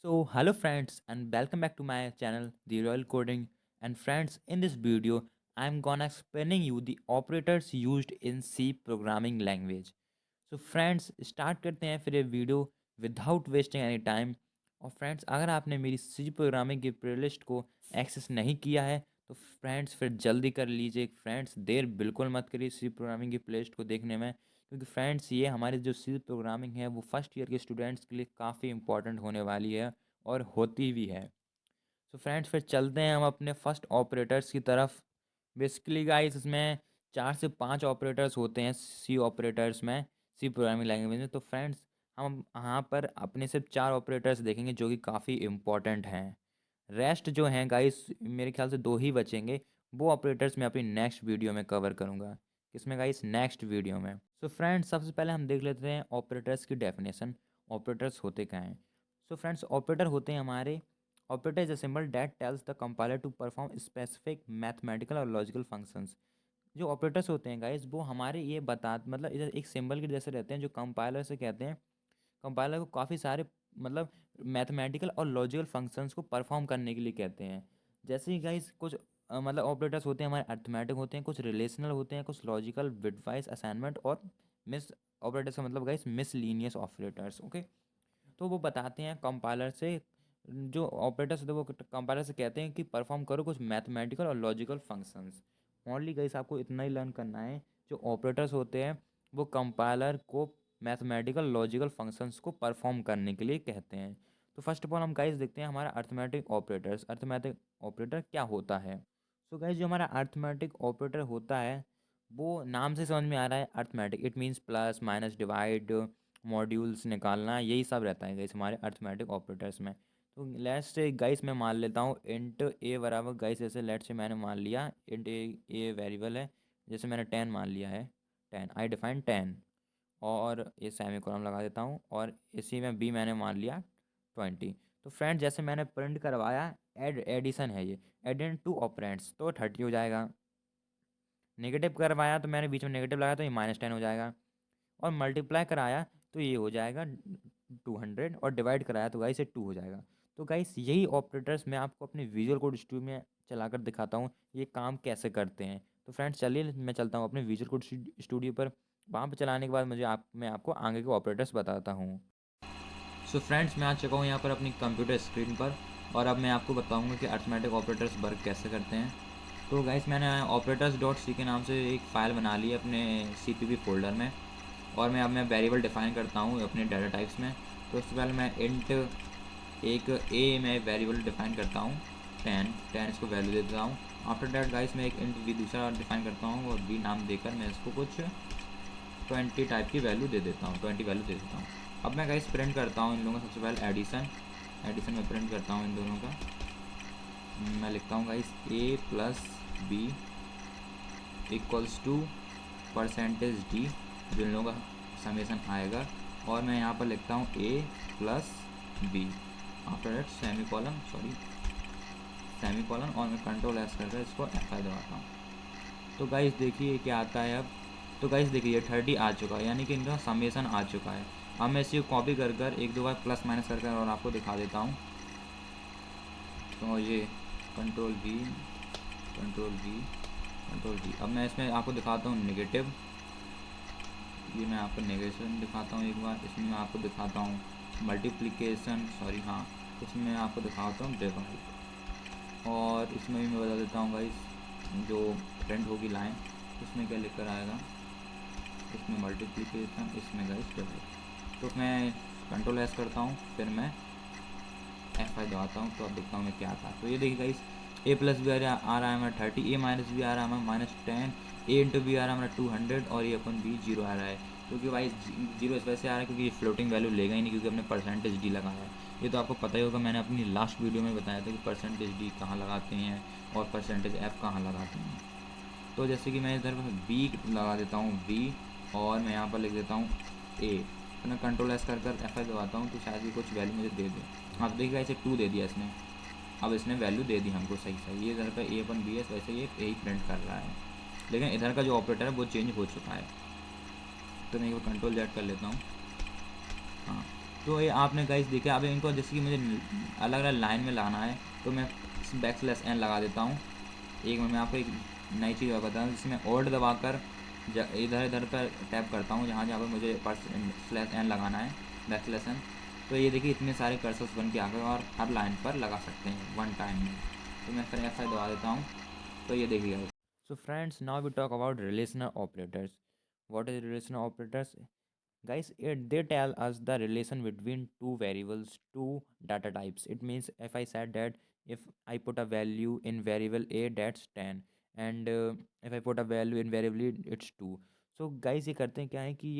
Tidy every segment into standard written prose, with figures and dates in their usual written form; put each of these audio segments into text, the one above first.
So hello friends and welcome back to my channel The Royal Coding. And friends, in this video I'm gonna explaining you the operators used in C programming language. So friends, start करते हैं फिर ये video without wasting any time. और friends, अगर आपने मेरी सी programming की playlist को एक्सेस नहीं किया है तो फ्रेंड्स फिर जल्दी कर लीजिए। फ्रेंड्स, देर बिल्कुल मत करिए सी प्रोग्रामिंग की प्लेलिस्ट को देखने में, क्योंकि फ्रेंड्स ये हमारी जो सी प्रोग्रामिंग है वो फर्स्ट ईयर के स्टूडेंट्स के लिए काफ़ी इंपॉर्टेंट होने वाली है और होती भी है। तो फ्रेंड्स फिर चलते हैं हम अपने फर्स्ट ऑपरेटर्स की तरफ। बेसिकली गाइस, इसमें 4 से 5 ऑपरेटर्स होते हैं सी ऑपरेटर्स में, सी प्रोग्रामिंग लैंग्वेज में। तो फ्रेंड्स, हम यहाँ पर अपने सिर्फ 4 ऑपरेटर्स देखेंगे जो कि काफ़ी इम्पोर्टेंट हैं। रेस्ट जो हैं गाइस, मेरे ख्याल से 2 ही बचेंगे। वो ऑपरेटर्स मैं अपनी नेक्स्ट वीडियो में कवर करूँगा। किसमें गाइस? नेक्स्ट वीडियो में। सो फ्रेंड्स, सबसे पहले हम देख लेते हैं ऑपरेटर्स की डेफिनेशन। ऑपरेटर्स होते क्या हैं? सो फ्रेंड्स, ऑपरेटर होते हैं हमारे operator is a symbol that tells the compiler to perform specific mathematical और लॉजिकल फंक्शंस। जो ऑपरेटर्स होते हैं गाइस, वो हमारे ये बता मतलब इधर एक सिंबल के जैसे रहते हैं जो कंपाइलर से कहते हैं। कंपाइलर को काफ़ी सारे मतलब मैथमेटिकल और लॉजिकल फंक्शंस को परफॉर्म करने के लिए कहते हैं। जैसे ही गाइस कुछ मतलब ऑपरेटर्स होते हैं हमारे अर्थमेटिक होते हैं, कुछ रिलेशनल होते हैं, कुछ लॉजिकल, बिटवाइज असाइनमेंट और मिस ऑपरेटर्स का मतलब गाइस मिसलीनियस ऑपरेटर्स। ओके, तो वो बताते हैं कंपाइलर से, जो ऑपरेटर्स होते हैं वो कंपाइलर से कहते हैं कि परफॉर्म करो कुछ मैथमेटिकल और लॉजिकल फंक्शंस। ओनली गाइस आपको इतना ही लर्न करना है, जो ऑपरेटर्स होते हैं वो कंपाइलर को मैथमेटिकल लॉजिकल फंक्शंस को परफॉर्म करने के लिए कहते हैं। तो फर्स्ट ऑफ ऑल हम गाइस देखते हैं हमारा अर्थमेटिक ऑपरेटर्स। अर्थमेटिक ऑपरेटर क्या होता है? सो गाइस, जो हमारा अर्थमेटिक ऑपरेटर होता है वो नाम से समझ में आ रहा है, arithmetic. It means plus minus divide modules निकालना, यही सब रहता है गाइस हमारे अर्थमेटिक ऑपरेटर्स में। तो लेट्स से गाइस मैं मान लेता हूँ इंट ए बराबर गाइस, जैसे लेट्स से मैंने मान लिया इंट ए वेरिएबल है, जैसे मैंने 10 मान लिया है। 10 आई डिफाइन 10, और ये सेमी कॉलम लगा देता हूँ, और इसी में बी मैंने मान लिया 20। तो फ्रेंड, जैसे मैंने प्रिंट करवाया एडिशन है, ये एडिशन टू ऑपरेंड्स तो 30 हो जाएगा। नेगेटिव करवाया तो मैंने बीच में नेगेटिव लगाया तो ये -10 हो जाएगा। और मल्टीप्लाई कराया तो ये हो जाएगा 200, और डिवाइड कराया तो गाइस ये 2 हो जाएगा। तो गाइस यही ऑपरेटर्स मैं आपको अपने विजुअल कोड स्टूडियो में चलाकर दिखाता हूँ ये काम कैसे करते हैं। तो फ्रेंड्स चलिए मैं चलता हूँ अपने विजुअल कोड स्टूडियो पर। वहाँ पर चलाने के बाद मैं आपको आगे के ऑपरेटर्स बताता हूँ। सो फ्रेंड्स, मैं आ चुका हूँ यहाँ पर अपनी कंप्यूटर स्क्रीन पर, और अब मैं आपको बताऊँगा कि अर्थमेटिक ऑपरेटर्स वर्क कैसे करते हैं। तो गाइस, मैंने ऑपरेटर्स डॉट सी के नाम से एक फ़ाइल बना ली है अपने CPP फोल्डर में, और मैं वेरिएबल डिफाइन करता हूँ अपने डाटा टाइप्स में। तो उससे पहले मैं इंट एक ए में वेरिएबल डिफाइन करता हूँ 10 इसको वैल्यू दे देता हूँ। आफ्टर डैट गाइस, मैं एक इंट बी दूसरा डिफाइन करता हूँ, और बी नाम देकर मैं इसको कुछ 20 टाइप की वैल्यू दे देता हूँ, 20 वैल्यू दे देता हूँ। अब मैं गाइस प्रिंट करता हूँ इन लोगों का। सबसे पहले एडिशन में प्रिंट करता हूँ इन दोनों का। मैं लिखता हूँ guys A plus B equals to percentage D, जो इन लोगों का समेसन आएगा। और मैं यहाँ पर लिखता हूँ A plus B, after that semicolon, और मैं कंट्रोल एस करके इसको F5 दबाता हूँ। तो गाइस देखिए क्या आता है अब। तो गाइस देखिए 30 आ चुका है, यानी कि इनका समेसन आ चुका है। अब मैं इसे कॉपी कर कर एक दो बार प्लस माइनस कर कर और आपको दिखा देता हूँ। तो ये control we, control we, control we. अब मैं इसमें आपको दिखाता हूँ नेगेटिव। ये मैं आपको नेगेशन दिखाता हूँ एक बार। इसमें मैं आपको दिखाता हूँ मल्टीप्लिकेशन, हाँ, इसमें मैं आपको दिखाता हूँ डिवाइड। और इसमें भी मैं बता देता हूँ गाइस, जो प्रिंट होगी लाइन उसमें क्या लिख कर आएगा, इसमें मल्टीप्लिकेशन, इसमें गाइस डिवाइड। तो मैं कंट्रोल एस करता हूँ, फिर मैं F5 दबाता हूँ, तो अब देखता हूँ मैं क्या आता है। तो ये देखिए गाइस, ए प्लस भी आ रहा है हमारा 30, ए माइनस भी आ रहा है हमारा -10, ए इंटू बी आ रहा है हमारा 200, और ये अपन बी 0 आ रहा है। क्योंकि भाई 0 इस वजह से आ रहा है क्योंकि ये फ्लोटिंग वैल्यू लेगा ही नहीं, क्योंकि अपने परसेंटेज डी लगाया है। ये तो आपको पता ही होगा, मैंने अपनी लास्ट वीडियो में बताया था कि परसेंटेज डी कहाँ लगाते हैं और परसेंटेज एफ कहाँ लगाते हैं। तो जैसे कि मैं इधर बी लगा देता हूँ बी, और मैं यहाँ पर लिख देता हूँ ए। तो मैं कंट्रोल एस कर F5 दबाता हूँ, तो शायद ये कुछ वैल्यू मुझे दे दे। आप देखिएगा इसे 2 दे दिया इसने। अब इसने वैल्यू दे दी हमको सही। ये इधर पर ए अपन बी एस, वैसे ये ए ही प्रिंट कर रहा है, लेकिन इधर का जो ऑपरेटर है वो चेंज हो चुका है। तो मैं कंट्रोल जेड कर लेता हूँ। हाँ, तो ये आपने गाइस देखा। अब इनको जैसे कि मुझे अलग अलग लाइन में लगाना है, तो मैं बैकस्लैश एन लगा देता हूँ। एक मिनट में आपको एक नई चीज़ बताता हूँ, जिसमें ओल्ड दबाकर इधर इधर पर टैप करता हूँ, जहाँ जहाँ पर मुझे स्लैश एन लगाना है, बैकस्लैश एन। तो ये देखिए इतने सारे कर्सर्स बन के आ गए और हर लाइन पर लगा सकते हैं वन टाइम में। तो मैं फिर F5 दबा देता हूँ, तो ये देखिएगा। So friends, now we talk about relational operators. What is relational operators? Guys, they tell us the relation between two variables, two data types. It means if I said that if I put a value in variable a, that's 10, and if I put a value in variable b, it's 2. So guys, ये करते हैं क्या है कि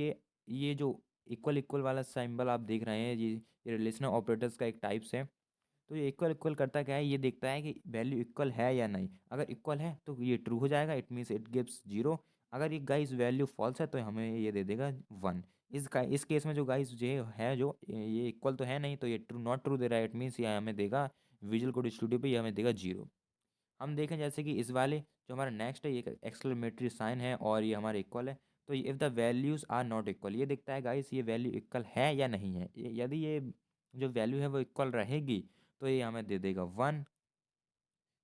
ये जो equal equal वाला symbol आप देख रहे हैं, ये रिलेशनल ऑपरेटर्स का एक टाइप्स है। तो ये इक्वल इक्वल करता क्या है, ये देखता है कि वैल्यू इक्वल है या नहीं। अगर इक्वल है तो ये ट्रू हो जाएगा, it means it gives zero. अगर ये गाइस वैल्यू फॉल्स है तो हमें ये दे देगा वन। इस केस में जो गाइस ये है, जो ये इक्वल तो है नहीं, तो ये ट्रू नॉट ट्रू दे रहा है, इट मीन्स ये हमें देगा विजुअल कोड स्टूडियो पे, ये हमें देगा जीरो। हम देखें जैसे कि इस वाले जो हमारा नेक्स्ट है, ये एक्सक्लेमेटरी साइन है और ये हमारा इक्वल है। तो if the values are not equal, ये दिखता है गाइस ये वैल्यू इक्वल है या नहीं है। यदि ये जो वैल्यू है वो इक्वल रहेगी तो ये हमें दे देगा वन।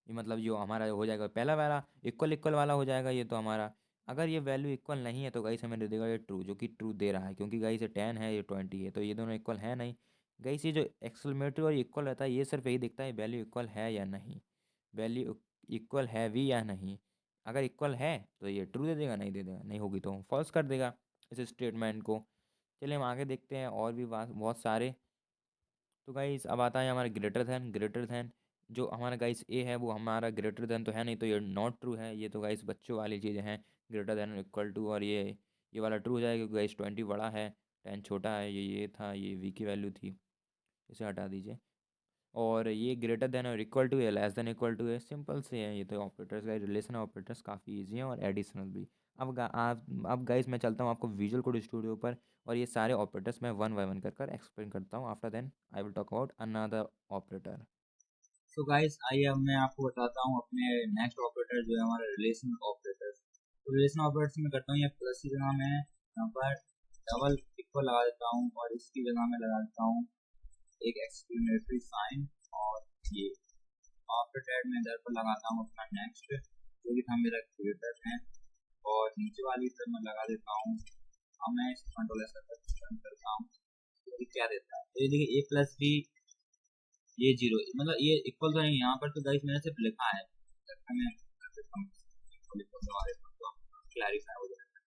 ये मतलब जो हमारा हो जाएगा पहला वाला इक्वल इक्वल वाला हो जाएगा ये तो हमारा। अगर ये वैल्यू इक्वल नहीं है तो गाइस हमें दे देगा ये ट्रू, जो कि ट्रू दे रहा है, क्योंकि गाइस ये 10 है, ये 20 है, तो ये दोनों इक्वल है नहीं। गाइस ये जो एक्सक्लेमेटरी और इक्वल रहता है, ये सिर्फ यही दिखता है वैल्यू इक्वल है या नहीं, वैल्यू इक्वल है भी या नहीं। अगर इक्वल है तो ये ट्रू दे देगा, नहीं दे देगा, नहीं होगी तो फॉल्स कर देगा इस स्टेटमेंट को। चलिए हम आगे देखते हैं और भी बहुत सारे। तो गाइस अब आता है हमारा ग्रेटर दैन। जो हमारा गाइस ए है वो हमारा ग्रेटर दैन तो है नहीं, तो ये नॉट ट्रू है। ये तो गाइस बच्चों वाली चीज़ें हैं, ग्रेटर दैन इक्वल टू, और ये वाला ट्रू हो जाएगा क्योंकि गाइस 20 बड़ा है, 10 छोटा है। ये था, ये वी की वैल्यू थी, इसे हटा दीजिए। और ये ग्रेटर देन और इक्वल टू या लेस देन इक्वल टू है, सिंपल से है। ये तो ऑपरेटर्स का रिलेशन ऑपरेटर्स काफ़ी इजी हैं और एडिशनल भी। अब गाइस मैं चलता हूँ आपको विजुअल कोड स्टूडियो पर, और ये सारे ऑपरेटर्स मैं वन बाय वन कर एक्सप्लेन करता हूँ। After then I will talk about another operator. तो गाइस आइए अब मैं आपको बताता हूँ अपने नेक्स्ट ऑपरेटर जो है हमारा रिलेशन ऑपरेटर। तो रिलेशन ऑपरेटर्स में करता हूँ ये प्लस की जगह मैं यहाँ पर डबल इक्वल लगा देता हूँ और इसकी जगह मैं लगा देता हूँ एक एक्सक्लेमेटरी साइन। और ये ऑपरेटर में इधर पर लगाता हूँ अपना नेक्स्ट जो कि था मेरा क्रिएटर है। और नीचे वाली पर मैं लगा देता हूँ, अब मैं इस कंट्रोल ऐसा करता हूँ तो ये क्या देता है। तो ये देखिए ए प्लस बी, ये जीरो, मतलब ये इक्वल तो नहीं, यहाँ पर तो गाइस मैंने सिर्फ लिखा है। मैं कर देता हूँ इक्वल इक्वल लगा देता हूँ तो क्लैरिफाई हो जाएगा।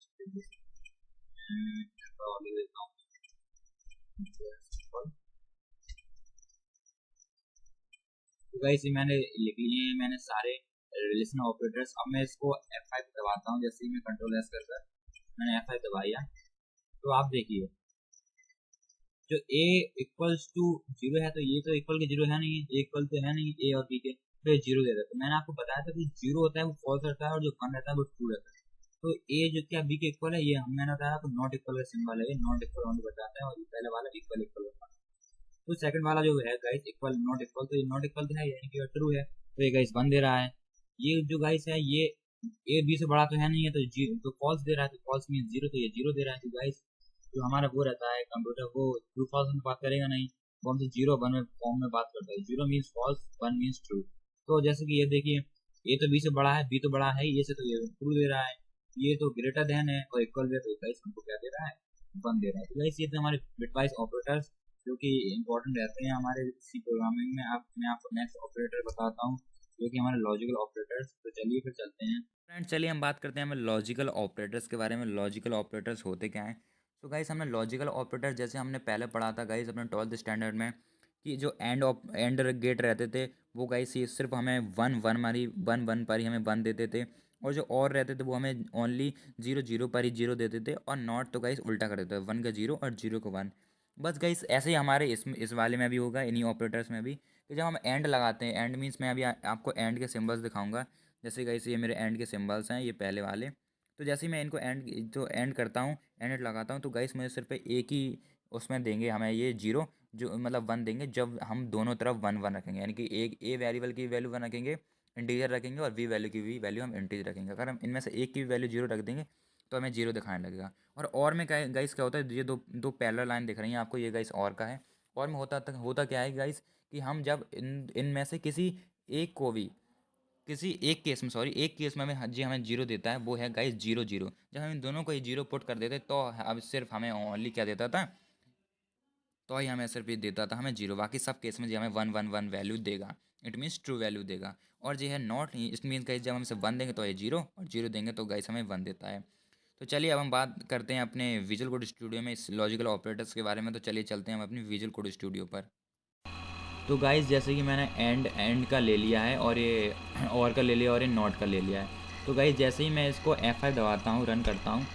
और लिख देता हूँ equal। तो गाइस ये मैंने लिख लिए हैं मैंने सारे रिलेशन ऑपरेटर्स। अब मैं इसको F5 दबाता हूँ, जैसे ही मैं कंट्रोल एस कर मैंने F5 दबाया तो आप देखिए जो a इक्वल्स टू जीरो है, तो ये तो इक्वल के जीरो है नहीं, ए इक्वल तो है नहीं ए और बी के, तो ये जीरो दे देता है। मैंने आपको बताया था कि जीरो होता है वो फॉल्स रहता है और जो वन रहता है वो ट्रू रहता है। तो ए जो क्या बी के इक्वल है, ये हम मैंने बताया तो नॉट इक्वल का सिंबल है, ये नॉट इक्वल होने बताता है, और ये पहले वाला इक्वल इक्वल होता है। तो सेकंड वाला जो है गाइस इक्वल नॉट इक्वल, तो ये नॉट इक्वल तो है यानी कि ट्रू है, तो ये गाइस वन दे रहा है। ये जो गाइस है ये ए बी से बड़ा तो है नहीं है, तो जीरो तो फॉल्स दे रहा है, तो फॉल्स मीन जीरो, तो ये जीरो दे रहा है। तो गाइस जो हमारा वो रहता है कंप्यूटर, वो ट्रू फॉल्स में बात करेगा नहीं, वो हमसे जीरो वन में फॉर्म में बात करता है। Zero means false, one means true. तो जैसे कि ये देखिए ए तो बी से बड़ा है, बी तो बड़ा है ये से, तो ये ट्रू दे रहा है। ये तो ग्रेटर देन है और इक्वल है, तो गाइस हमको क्या दे रहा है, वन दे रहा है। तो गाइस ये थे हमारे बिटवाइज ऑपरेटर्स जो कि इम्पोर्टेंट रहते हैं हमारे सी प्रोग्रामिंग में। आप मैं आपको नेक्स्ट ऑपरेटर बताता हूँ जो कि हमारे लॉजिकल ऑपरेटर्स। तो चलिए फिर चलते हैं। फ्रेंड्स चलिए हम बात करते हैं हमें लॉजिकल ऑपरेटर्स के बारे में। लॉजिकल ऑपरेटर्स होते क्या हैं? तो गाइस हमने लॉजिकल ऑपरेटर जैसे हमने पहले पढ़ा था गाइस अपने 12th स्टैंडर्ड में, कि जो एंड गेट रहते थे वो गाइस ये सिर्फ हमें वन वन मारी वन वन पर ही हमें वन देते थे, और जो और रहते थे वो हमें ओनली जीरो जीरो पर ही जीरो देते थे, और नॉट तो गाइस उल्टा कर देते थे, वन का जीरो और जीरो का वन। बस गाइस ऐसे ही हमारे इस वाले में भी होगा, इन्हीं ऑपरेटर्स में भी, कि जब हम एंड लगाते हैं, एंड मीन्स मैं अभी आपको एंड के सिम्बल्स दिखाऊंगा। जैसे गाइस ये मेरे एंड के सिंबल्स हैं, ये पहले वाले। तो जैसे ही मैं इनको एंड करता हूँ, एंड लगाता हूँ, तो गाइस मुझे सिर्फ एक ही उसमें देंगे हमें ये जीरो, जो मतलब वन देंगे जब हम दोनों तरफ वन वन रखेंगे, यानी कि एक ए वेरिएबल की वैल्यू वन रखेंगे, इंटीजर रखेंगे, और बी वैल्यू की भी वैल्यू हम इंटीजर रखेंगे। अगर हम इनमें से एक की भी वैल्यू जीरो रख देंगे तो हमें जीरो दिखाने लगेगा। और में क्या गाइस क्या होता है, ये दो दो पैरेलल लाइन दिख रही हैं आपको, ये गाइस और का है। और में होता क्या है गाइस, कि हम जब इनमें से एक को भी किसी एक केस में, सॉरी एक केस में हमें जी हमें जीरो देता है, वो है गाइस जीरो जीरो। जब हम इन दोनों को ही जीरो पुट कर देते तो अब सिर्फ हमें ओनली क्या देता था, तो ही हमें सिर्फ ये देता था हमें जीरो। बाकी सब केस में जी हमें वन वन वन वैल्यू देगा, इट मीन्स ट्रू वैल्यू देगा। और जो है नॉट, इट मीन्स गाइस जब हम इसे वन देंगे तो ये जीरो, और जीरो देंगे तो गाइस हमें वन देता है। तो चलिए अब हम बात करते हैं अपने विजुअल कोड स्टूडियो में इस लॉजिकल ऑपरेटर्स के बारे में। तो चलिए चलते हैं हम अपनी विजुअल कोड स्टूडियो पर। तो गाइस जैसे कि मैंने एंड एंड का ले लिया है, और ये और का ले लिया, और ये नॉट का ले लिया है। तो गाइस जैसे ही मैं इसको F5 दबाता हूँ, रन करता हूँ,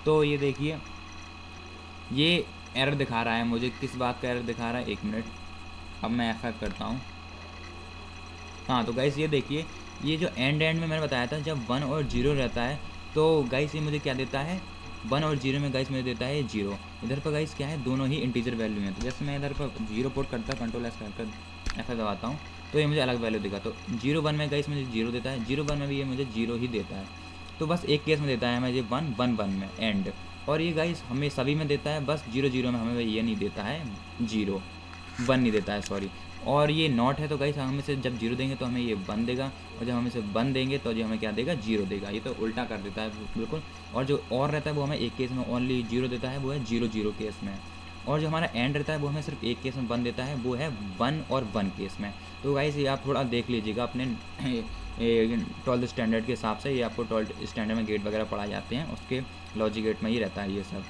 तो ये देखिए ये एरर दिखा रहा है मुझे। किस बात का एरर दिखा रहा है, एक मिनट, अब मैं F5 करता हूँ। हाँ तो गाइस ये देखिए, ये जो एंड में मैंने बताया था जब वन और जीरो रहता है, तो गाइस ये मुझे क्या देता है, वन और जीरो में गाइस मुझे देता है जीरो। इधर पर गाइस क्या है, दोनों ही इंटीजर वैल्यू हैं। तो जैसे मैं इधर पर जीरो पुट करता, कंट्रोल एस कर F5 दबाता हूँ, तो ये मुझे अलग वैल्यू देगा। तो जीरो वन में गाइस मुझे जीरो देता है, जीरो वन में भी ये मुझे जीरो ही देता है। तो बस एक केस में देता है मुझे वन वन वन में एंड, और ये गाइस हमें सभी में देता है, बस जीरो जीरो में हमें ये नहीं देता है, जीरो वन नहीं देता है, सॉरी। और ये नॉट है, तो गाइस हम इसे जब जीरो देंगे तो हमें ये वन देगा, और जब हम इसे वन देंगे तो जो हमें क्या देगा, जीरो देगा। ये तो उल्टा कर देता है बिल्कुल। और जो और रहता है वो हमें एक केस में ओनली जीरो देता है, वो है जीरो जीरो केस में। और जो हमारा एंड रहता है वो हमें सिर्फ एक केस में वन देता है, वो है वन और वन केस में। तो गाइस ये आप थोड़ा देख लीजिएगा अपने 12th स्टैंडर्ड के हिसाब से, ये आपको 12th स्टैंडर्ड में गेट वगैरह पढ़ाए जाते हैं, उसके लॉजिक गेट में ही रहता है ये सब।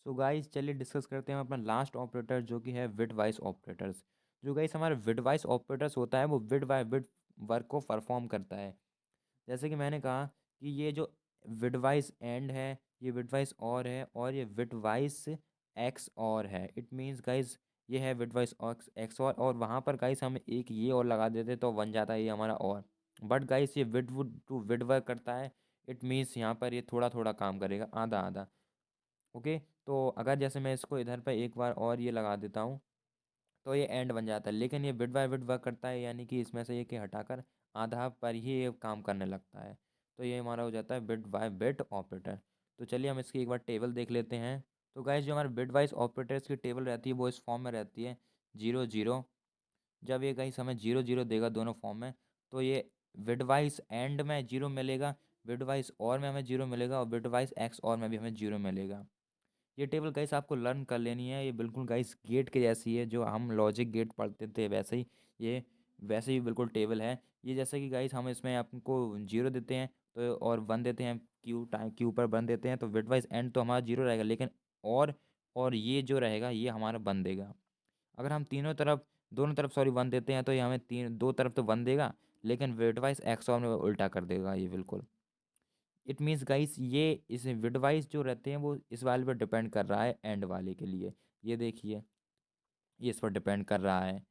सो गाइस चलिए डिस्कस करते हैं अपना लास्ट ऑपरेटर, जो कि है विड वाइज ऑपरेटर्स। जो गाइस हमारे विड वाइज ऑपरेटर्स होता है, वो विड बाय विड वर्क को परफॉर्म करता है। जैसे कि मैंने कहा कि ये जो विड वाइज एंड है, ये विड वाइज और है, और ये विड वाइज एक्स और है। इट मीन्स गाइस ये है विड वाइज एक्स और वहाँ पर गाइस हम एक ये और लगा देते तो बन जाता है ये हमारा और। बट गाइस ये विड वुड टू विड वर्क करता है, इट मीन्स यहाँ पर ये थोड़ा थोड़ा काम करेगा, आधा आधा। ओके, तो अगर जैसे मैं इसको इधर पे एक बार और ये लगा देता हूँ, तो ये एंड बन जाता है। लेकिन ये बिट बाय बिट वर्क करता है, यानी कि इसमें से ये के हटाकर आधा पर ही ये काम करने लगता है। तो ये हमारा हो जाता है बिट बाय बिट ऑपरेटर। तो चलिए हम इसकी एक बार टेबल देख लेते हैं। तो गाइस जो हमारे बिट वाइज ऑपरेटर्स की टेबल रहती है वो इस फॉर्म में रहती है, जीरो जीरो। जब ये गाइस हमें जीरो जीरो देगा दोनों फॉर्म में, तो ये बिट वाइज एंड में जीरो मिलेगा, बिट वाइज और में हमें जीरो मिलेगा, और बिट वाइज एक्स और में भी हमें जीरो मिलेगा। ये टेबल गाइस आपको लर्न कर लेनी है, ये बिल्कुल गाइस गेट के जैसी है, जो हम लॉजिक गेट पढ़ते थे वैसे ही ये, वैसे ही बिल्कुल टेबल है ये। जैसे कि गाइस हम इसमें आपको जीरो देते हैं तो, और वन देते हैं, क्यू टाइम क्यू पर वन देते हैं, तो बिट वाइज एंड तो हमारा जीरो रहेगा, लेकिन और और ये जो रहेगा ये हमारा वन देगा। अगर हम तीनों तरफ, दोनों तरफ सॉरी वन देते हैं, तो ये हमें तीन दो तरफ तो वन देगा, लेकिन बिट वाइज एक्स और में उल्टा कर देगा ये बिल्कुल। इट मीन्स गाइस ये इस विडवाइज जो रहते हैं वो इस वाले पर डिपेंड कर रहा है एंड वाले के लिए। ये देखिए ये इस पर डिपेंड कर रहा है।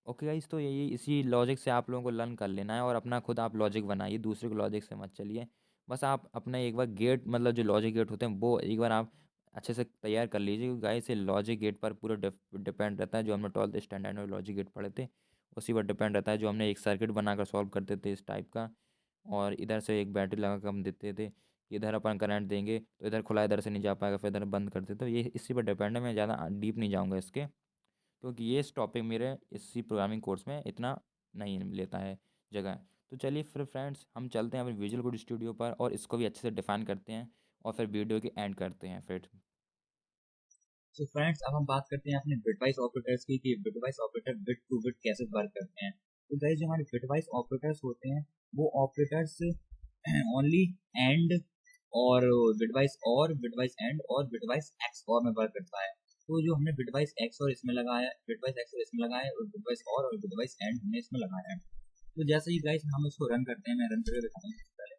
ओके गाइस, तो यही इसी लॉजिक से आप लोगों को लर्न कर लेना है, और अपना खुद आप लॉजिक बनाइए, दूसरे के लॉजिक से मत चलिए। बस आप अपना एक बार गेट, मतलब जो लॉजिक गेट होते हैं वो एक बार आप अच्छे से तैयार कर लीजिए, क्योंकि गाइस ये लॉजिक गेट पर पूरा डिपेंड रहता है। जो हमने 12th स्टैंडर्ड में लॉजिक गेट पढ़े थे उसी पर डिपेंड रहता है, जो हमने एक सर्किट बनाकर सॉल्व करते थे इस टाइप का, और इधर से एक बैटरी लगा कर हम देते थे कि इधर अपन करंट देंगे तो इधर खुला, इधर से नहीं जा पाएगा, फिर इधर बंद करते। तो ये इसी पर डिपेंड है, मैं ज़्यादा डीप नहीं जाऊँगा इसके, क्योंकि ये इस टॉपिक मेरे इसी प्रोग्रामिंग कोर्स में इतना नहीं लेता है जगह। तो चलिए फिर फ्रेंड्स हम चलते हैं अपने विजुअल कोड स्टूडियो पर, और इसको भी अच्छे से डिफाइन करते हैं, और फिर वीडियो की एंड करते हैं फिर। तो फ्रेंड्स अब हम बात करते हैं अपने बिटवाइज ऑपरेटर्स की, कि bitwise operator bit two bit कैसे वर्क करते हैं। तो गाइस जो हमारे बिटवाइज ऑपरेटर्स होते हैं वो ऑपरेटर्स ओनली एंड और बिटवाइज और बिटवाइज एंड और बिटवाइज एक्स और में वर्क करता है। तो जो हमने बिटवाइज एक्स और इसमें लगाया, बिटवाइज एक्स और इसमें लगाया, और बिटवाइज और बिटवाइज एंड हमने इसमें लगाया है। तो जैसे ही गाइस हम इसको रन करते हैं, मैं रन करके दिखाता हूँ सबसे पहले।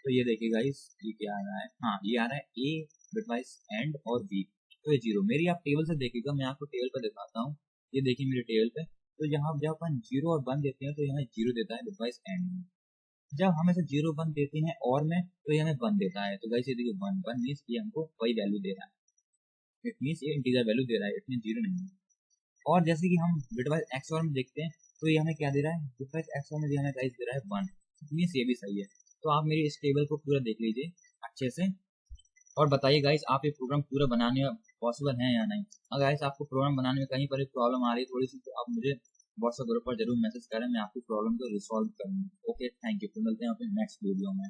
तो ये देखिए गाइस, ये क्या आ रहा है, हाँ ये आ रहा है ए बिटवाइज एंड और बी, तो ये जीरो। मेरी आप टेबल से देखिएगा, मैं आपको टेबल पर दिखाता हूँ। ये देखिए मेरे टेबल पे, तो यहाँ जब अपन जीरो और वन देते हैं तो यहाँ जीरो देता है बिटवाइज एंड में। जब हम इसे जीरो वन देते हैं और में, तो ये हमें वन देता है। तो गाइस ये देखिए वन वन मीन्स ये हमको वही वैल्यू दे रहा है, इट मीन्स ये इंटीजर वैल्यू दे रहा है, इट मीन्स जीरो नहीं है। और जैसे कि हम बिटवाइज एक्स और में देखते हैं, तो ये हमें क्या दे रहा है, बिटवाइज एक्स और में ये हमें गाइस दे रहा है वन, मीन्स ये भी सही है। तो आप मेरी इस टेबल को पूरा देख लीजिए, अच्छे से। और बताइए गाइस, आप ये प्रोग्राम पूरा बनाने पॉसिबल है या नहीं। अगर गाइस आपको प्रोग्राम बनाने में कहीं पर भी प्रॉब्लम आ रही है थोड़ी सी, तो आप मुझे व्हाट्सएप ग्रुप पर जरूर मैसेज करें, मैं आपकी प्रॉब्लम को रिसॉल्व करूँगा। Okay, thank you. फिर मिलते हैं अपने नेक्स्ट वीडियो में।